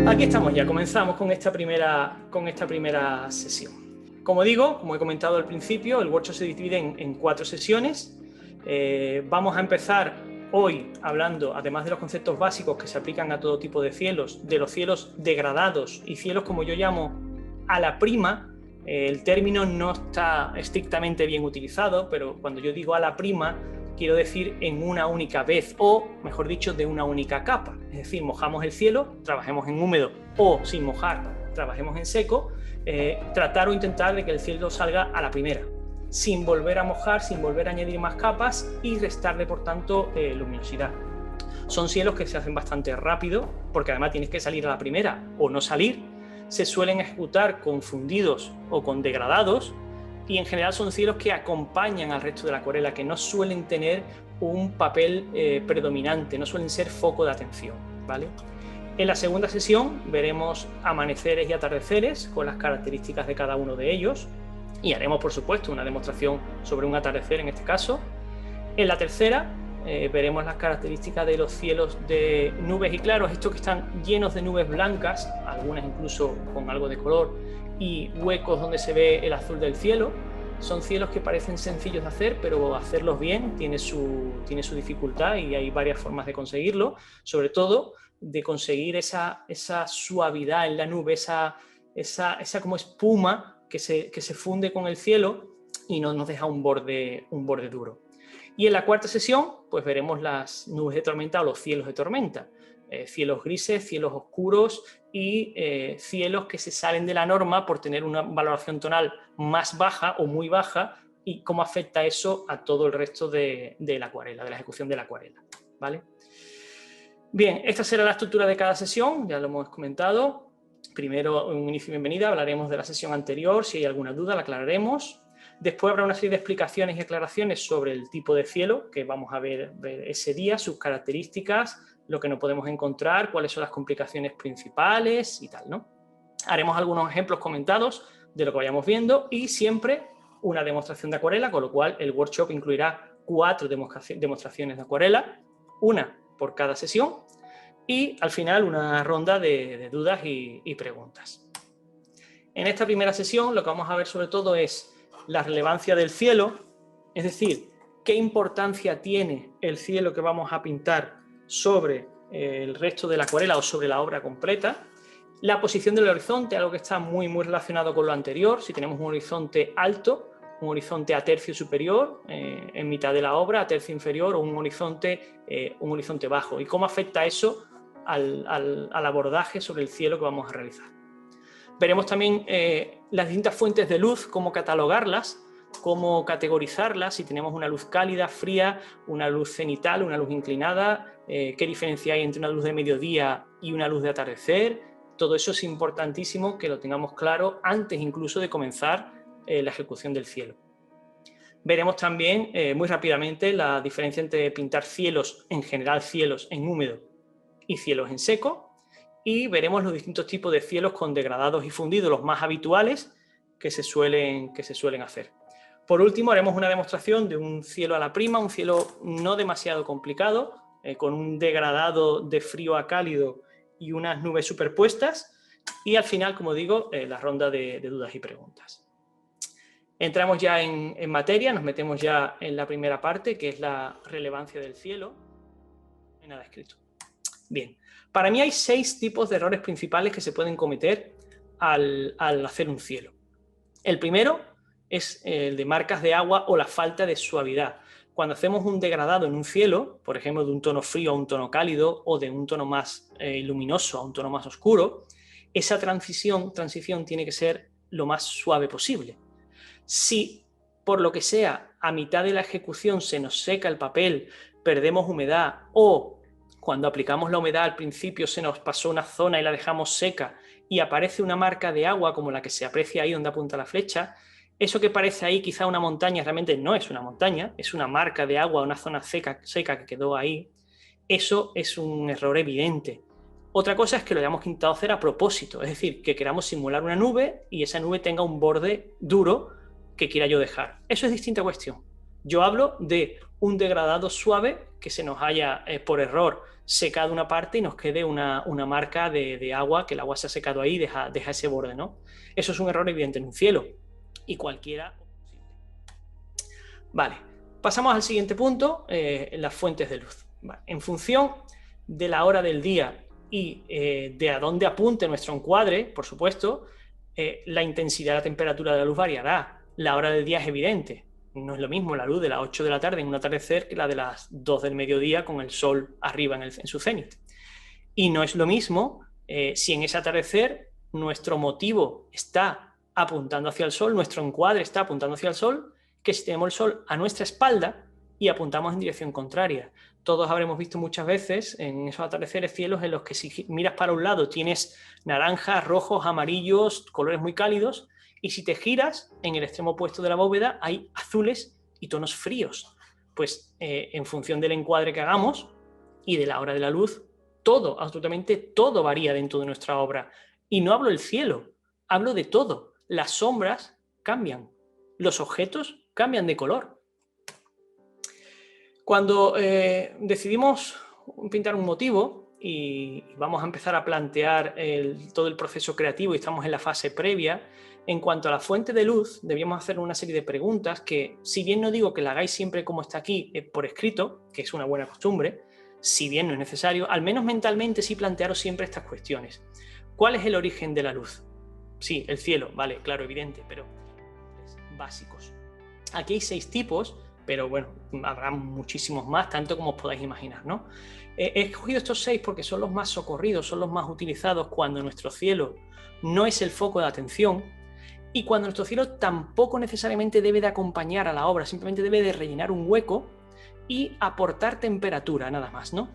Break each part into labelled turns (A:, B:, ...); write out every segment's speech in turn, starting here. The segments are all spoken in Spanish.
A: Aquí estamos ya, comenzamos con esta primera sesión. Como digo, como he comentado al principio, el workshop se divide en 4 sesiones. Vamos a empezar hoy hablando, además de los conceptos básicos que se aplican a todo tipo de cielos, de los cielos degradados y cielos como yo llamo a la prima. El término no está estrictamente bien utilizado, pero cuando yo digo a la prima, quiero decir en una única vez, o mejor dicho, de una única capa. Es decir, mojamos el cielo, trabajemos en húmedo, o sin mojar, trabajemos en seco, tratar o intentar de que el cielo salga a la primera, sin volver a mojar, sin volver a añadir más capas y restarle, por tanto, luminosidad. Son cielos que se hacen bastante rápido, porque además tienes que salir a la primera o no salir. Se suelen ejecutar con fundidos o con degradados, y en general son cielos que acompañan al resto de la acuarela, que no suelen tener un papel predominante, no suelen ser foco de atención, ¿vale? En la segunda sesión veremos amaneceres y atardeceres con las características de cada uno de ellos, y haremos, por supuesto, una demostración sobre un atardecer en este caso. En la tercera veremos las características de los cielos de nubes y claros, estos que están llenos de nubes blancas, algunas incluso con algo de color, y huecos donde se ve el azul del cielo. Son cielos que parecen sencillos de hacer, pero hacerlos bien tiene su dificultad, y hay varias formas de conseguirlo, sobre todo de conseguir esa suavidad en la nube, esa como espuma que se funde con el cielo y no nos deja un borde duro. Y en la cuarta sesión pues veremos las nubes de tormenta o los cielos de tormenta. Cielos grises, cielos oscuros y cielos que se salen de la norma por tener una valoración tonal más baja o muy baja, y cómo afecta eso a todo el resto de la acuarela, de la ejecución de la acuarela, ¿vale? Bien, esta será la estructura de cada sesión, ya lo hemos comentado. Primero, un inicio y bienvenida, hablaremos de la sesión anterior, si hay alguna duda la aclararemos. Después habrá una serie de explicaciones y aclaraciones sobre el tipo de cielo que vamos a ver ese día, sus características, lo que no podemos encontrar, cuáles son las complicaciones principales y tal, ¿no? Haremos algunos ejemplos comentados de lo que vayamos viendo y siempre una demostración de acuarela, con lo cual el workshop incluirá 4 demostraciones de acuarela, una por cada sesión, y al final una ronda de dudas y preguntas. En esta primera sesión lo que vamos a ver sobre todo es la relevancia del cielo, es decir, qué importancia tiene el cielo que vamos a pintar sobre el resto de la acuarela o sobre la obra completa. La posición del horizonte, algo que está muy relacionado con lo anterior. Si tenemos un horizonte alto, un horizonte a tercio superior en mitad de la obra, a tercio inferior, o un horizonte bajo, y cómo afecta eso al abordaje sobre el cielo que vamos a realizar. Veremos también las distintas fuentes de luz, cómo catalogarlas, cómo categorizarlas, si tenemos una luz cálida, fría, una luz cenital, una luz inclinada, qué diferencia hay entre una luz de mediodía y una luz de atardecer. Todo eso es importantísimo que lo tengamos claro antes incluso de comenzar la ejecución del cielo. Veremos también muy rápidamente la diferencia entre pintar cielos, en general cielos en húmedo y cielos en seco, y veremos los distintos tipos de cielos con degradados y fundidos, los más habituales que se suelen hacer. Por último, haremos una demostración de un cielo a la prima, un cielo no demasiado complicado, con un degradado de frío a cálido y unas nubes superpuestas, y al final, como digo, la ronda de dudas y preguntas. Entramos ya en materia, nos metemos ya en la primera parte, que es la relevancia del cielo. No hay nada escrito. Bien, para mí hay 6 tipos de errores principales que se pueden cometer al hacer un cielo. El primero es el de marcas de agua o la falta de suavidad. Cuando hacemos un degradado en un cielo, por ejemplo, de un tono frío a un tono cálido, o de un tono más luminoso a un tono más oscuro, esa transición tiene que ser lo más suave posible. Si, por lo que sea, a mitad de la ejecución se nos seca el papel, perdemos humedad, o cuando aplicamos la humedad al principio se nos pasó una zona y la dejamos seca y aparece una marca de agua como la que se aprecia ahí donde apunta la flecha, eso que parece ahí quizá una montaña realmente no es una montaña, es una marca de agua, una zona seca que quedó ahí. Eso es un error evidente. Otra cosa es que lo hayamos intentado hacer a propósito, es decir, que queramos simular una nube y esa nube tenga un borde duro que quiera yo dejar. Eso es distinta cuestión. Yo hablo de un degradado suave que se nos haya, por error, secado una parte y nos quede una marca de agua, que el agua se ha secado ahí y deja ese borde, ¿no? Eso es un error evidente en un cielo y cualquiera. Vale, pasamos al siguiente punto, las fuentes de luz. Vale. En función de la hora del día y de a dónde apunte nuestro encuadre, por supuesto, la intensidad de la temperatura de la luz variará. La hora del día es evidente. No es lo mismo la luz de las 8 de la tarde en un atardecer que la de las 2 del mediodía con el sol arriba en su cenit. Y no es lo mismo si en ese atardecer nuestro motivo está apuntando hacia el sol, nuestro encuadre está apuntando hacia el sol, que si tenemos el sol a nuestra espalda y apuntamos en dirección contraria. Todos habremos visto muchas veces en esos atardeceres cielos en los que si miras para un lado tienes naranjas, rojos, amarillos, colores muy cálidos, y si te giras en el extremo opuesto de la bóveda hay azules y tonos fríos. Pues en función del encuadre que hagamos y de la hora de la luz, todo, absolutamente todo varía dentro de nuestra obra. Y no hablo del cielo, hablo de todo. Las sombras cambian, los objetos cambian de color. Cuando decidimos pintar un motivo y vamos a empezar a plantear todo el proceso creativo y estamos en la fase previa, en cuanto a la fuente de luz, debíamos hacer una serie de preguntas que, si bien no digo que la hagáis siempre como está aquí, por escrito, que es una buena costumbre, si bien no es necesario, al menos mentalmente sí plantearos siempre estas cuestiones. ¿Cuál es el origen de la luz? Sí, el cielo, vale, claro, evidente, pero básicos. Aquí hay 6 tipos, pero bueno, habrá muchísimos más, tanto como os podáis imaginar, ¿no? He escogido estos 6 porque son los más socorridos, son los más utilizados cuando nuestro cielo no es el foco de atención y cuando nuestro cielo tampoco necesariamente debe de acompañar a la obra, simplemente debe de rellenar un hueco y aportar temperatura, nada más, ¿no?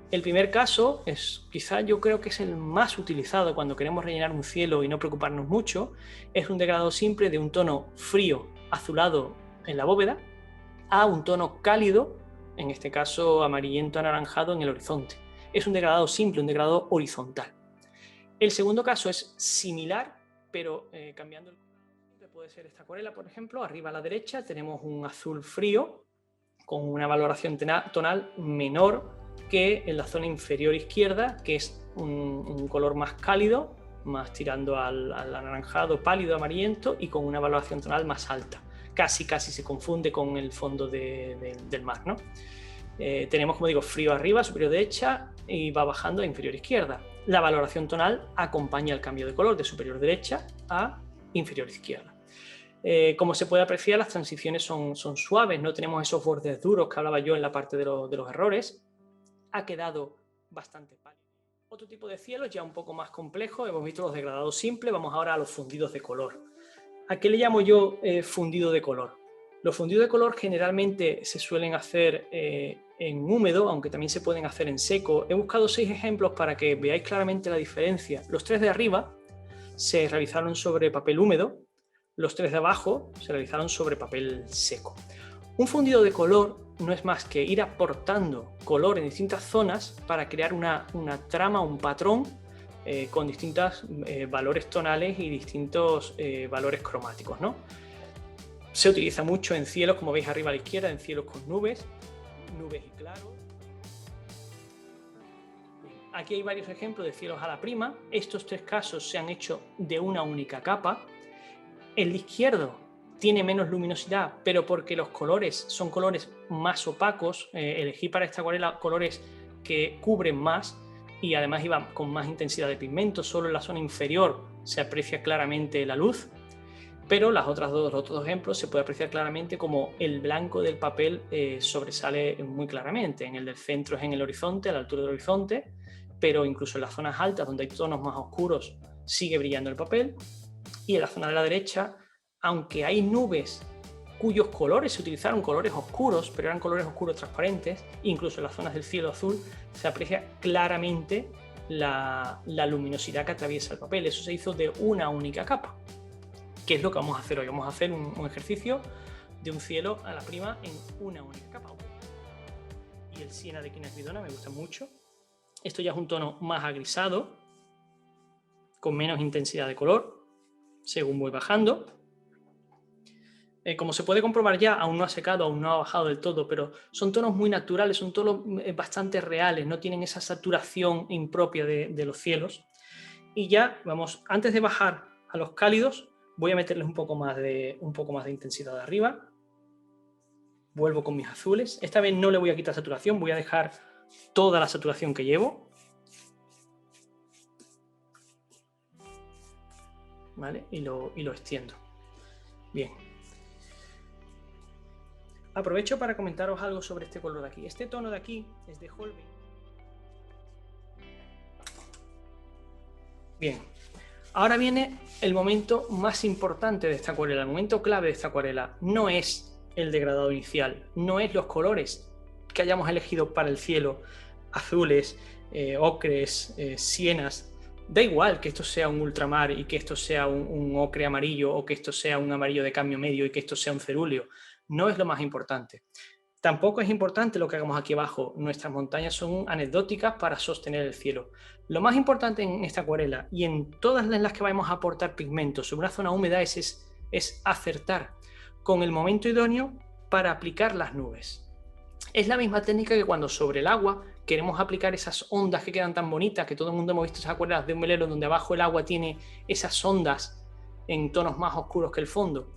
A: El primer caso es, quizá yo creo que es el más utilizado cuando queremos rellenar un cielo y no preocuparnos mucho, es un degradado simple de un tono frío, azulado en la bóveda, a un tono cálido, en este caso amarillento anaranjado en el horizonte. Es un degradado simple, un degradado horizontal. El segundo caso es similar, pero cambiando el color. Puede ser esta acuarela, por ejemplo, arriba a la derecha tenemos un azul frío con una valoración tonal menor que en la zona inferior izquierda, que es un color más cálido, más tirando al anaranjado pálido amarillento y con una valoración tonal más alta. Casi se confunde con el fondo del mar, ¿no? Tenemos, como digo, frío arriba, superior derecha y va bajando a inferior izquierda. La valoración tonal acompaña el cambio de color de superior derecha a inferior izquierda. Como se puede apreciar, las transiciones son suaves, no tenemos esos bordes duros que hablaba yo en la parte de los errores. Ha quedado bastante pálido. Otro tipo de cielos ya un poco más complejo, hemos visto los degradados simples, vamos ahora a los fundidos de color. ¿A qué le llamo yo fundido de color? Los fundidos de color generalmente se suelen hacer en húmedo, aunque también se pueden hacer en seco. He buscado 6 ejemplos para que veáis claramente la diferencia. Los 3 de arriba se realizaron sobre papel húmedo, los 3 de abajo se realizaron sobre papel seco. Un fundido de color no es más que ir aportando color en distintas zonas para crear una trama, un patrón con distintos valores tonales y distintos valores cromáticos, ¿no? Se utiliza mucho en cielos, como veis arriba a la izquierda, en cielos con nubes y claros. Aquí hay varios ejemplos de cielos a la prima. Estos 3 casos se han hecho de una única capa. El izquierdo tiene menos luminosidad, pero porque los colores son colores más opacos. Elegí para esta acuarela colores que cubren más y además iban con más intensidad de pigmento. Solo en la zona inferior se aprecia claramente la luz, pero los otros dos ejemplos se puede apreciar claramente como el blanco del papel sobresale muy claramente. En el del centro es en el horizonte, a la altura del horizonte, pero incluso en las zonas altas, donde hay tonos más oscuros, sigue brillando el papel. Y en la zona de la derecha, aunque hay nubes cuyos colores se utilizaron, colores oscuros, pero eran colores oscuros transparentes, incluso en las zonas del cielo azul, se aprecia claramente la luminosidad que atraviesa el papel. Eso se hizo de una única capa. ¿Qué es lo que vamos a hacer hoy? Vamos a hacer un ejercicio de un cielo a la prima en una única capa. Y el siena de Quina Esbridona me gusta mucho. Esto ya es un tono más agrisado, con menos intensidad de color, según voy bajando. Como se puede comprobar ya, aún no ha secado, aún no ha bajado del todo, pero son tonos muy naturales, son tonos bastante reales, no tienen esa saturación impropia de los cielos. Y ya, vamos, antes de bajar a los cálidos, voy a meterles un poco más de intensidad arriba. Vuelvo con mis azules. Esta vez no le voy a quitar saturación, voy a dejar toda la saturación que llevo. ¿Vale? Y lo extiendo. Bien. Aprovecho para comentaros algo sobre este color de aquí. Este tono de aquí es de Holbein. Bien. Ahora viene el momento más importante de esta acuarela, el momento clave de esta acuarela. No es el degradado inicial, no es los colores que hayamos elegido para el cielo, azules, ocres, sienas. Da igual que esto sea un ultramar y que esto sea un ocre amarillo, o que esto sea un amarillo de cambio medio y que esto sea un cerúleo. No es lo más importante. Tampoco es importante lo que hagamos aquí abajo. Nuestras montañas son anecdóticas para sostener el cielo. Lo más importante en esta acuarela y en todas las que vamos a aportar pigmento sobre una zona húmeda es acertar con el momento idóneo para aplicar las nubes. Es la misma técnica que cuando sobre el agua queremos aplicar esas ondas que quedan tan bonitas, que todo el mundo hemos visto esas acuarelas de un velero donde abajo el agua tiene esas ondas en tonos más oscuros que el fondo.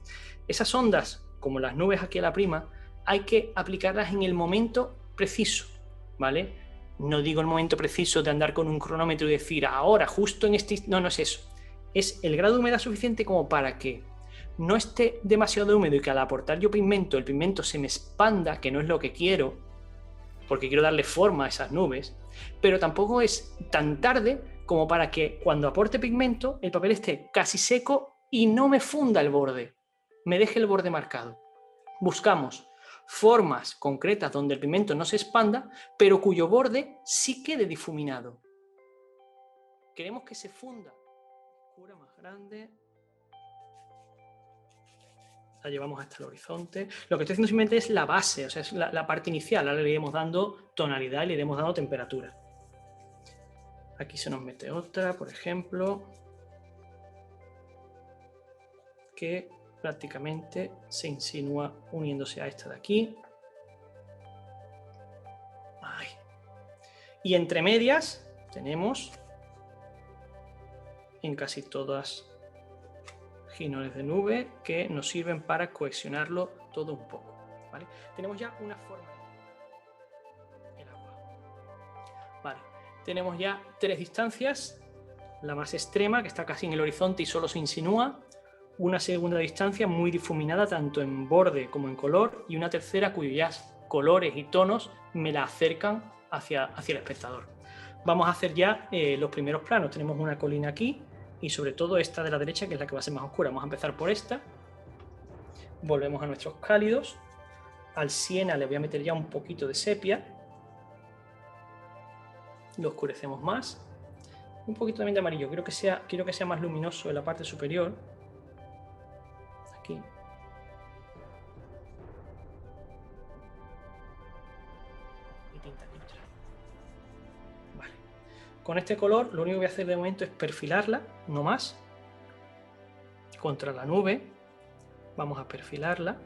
A: Esas ondas, como las nubes aquí a la prima, hay que aplicarlas en el momento preciso, ¿vale? No digo el momento preciso de andar con un cronómetro y decir ahora, justo en este... No, no es eso. Es el grado de humedad suficiente como para que no esté demasiado húmedo y que al aportar yo pigmento, el pigmento se me expanda, que no es lo que quiero, porque quiero darle forma a esas nubes, pero tampoco es tan tarde como para que cuando aporte pigmento el papel esté casi seco y no me funda el borde, me deje el borde marcado. Buscamos formas concretas donde el pigmento no se expanda, pero cuyo borde sí quede difuminado. Queremos que se funda. Oscura más grande. La llevamos hasta el horizonte. Lo que estoy haciendo simplemente es la base, o sea, es la parte inicial. Ahora le iremos dando tonalidad y le iremos dando temperatura. Aquí se nos mete otra, por ejemplo, que prácticamente se insinúa uniéndose a esta de aquí. Ay. Y entre medias tenemos en casi todas ginones de nube que nos sirven para cohesionarlo todo un poco, ¿vale? Tenemos ya una forma del agua. Vale, tenemos ya tres distancias, la más extrema que está casi en el horizonte y solo se insinúa, una segunda distancia muy difuminada tanto en borde como en color y una tercera cuyos ya colores y tonos me la acercan hacia el espectador. Vamos a hacer ya los primeros planos. Tenemos una colina aquí y sobre todo esta de la derecha, que es la que va a ser más oscura. Vamos a empezar por esta. Volvemos a nuestros cálidos. Al siena le voy a meter ya un poquito de sepia. Lo oscurecemos más. Un poquito también de amarillo. Quiero que sea más luminoso en la parte superior. Aquí. Y tinta neutral. Vale. Con este color lo único que voy a hacer de momento es perfilarla, no más. Contra la nube. Vamos a perfilarla.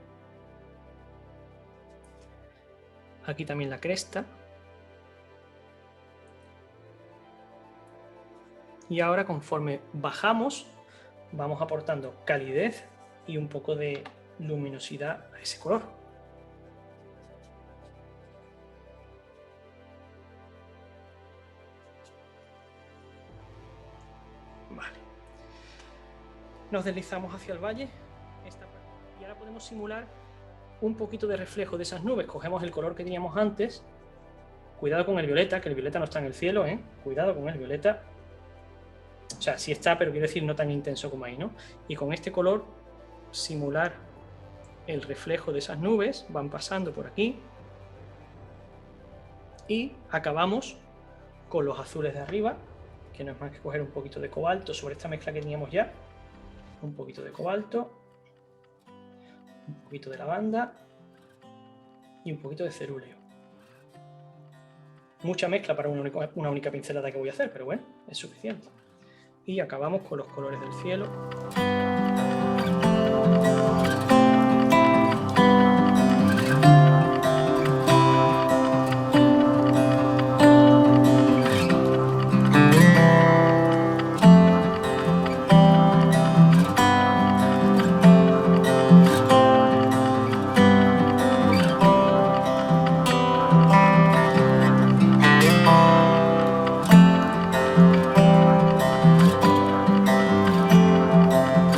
A: Aquí también la cresta. Y ahora, conforme bajamos, vamos aportando calidez y un poco de luminosidad a ese color. Vale. Nos deslizamos hacia el valle. Y ahora podemos simular un poquito de reflejo de esas nubes. Cogemos el color que teníamos antes. Cuidado con el violeta, que el violeta no está en el cielo, ¿eh? Cuidado con el violeta. O sea, sí está, pero quiero decir no tan intenso como ahí, ¿no? Y con este color simular el reflejo de esas nubes, van pasando por aquí. Y acabamos con los azules de arriba, que no es más que coger un poquito de cobalto sobre esta mezcla que teníamos ya. Un poquito de cobalto, un poquito de lavanda y un poquito de cerúleo. Mucha mezcla para una única pincelada que voy a hacer, pero bueno, es suficiente. Y acabamos con los colores del cielo.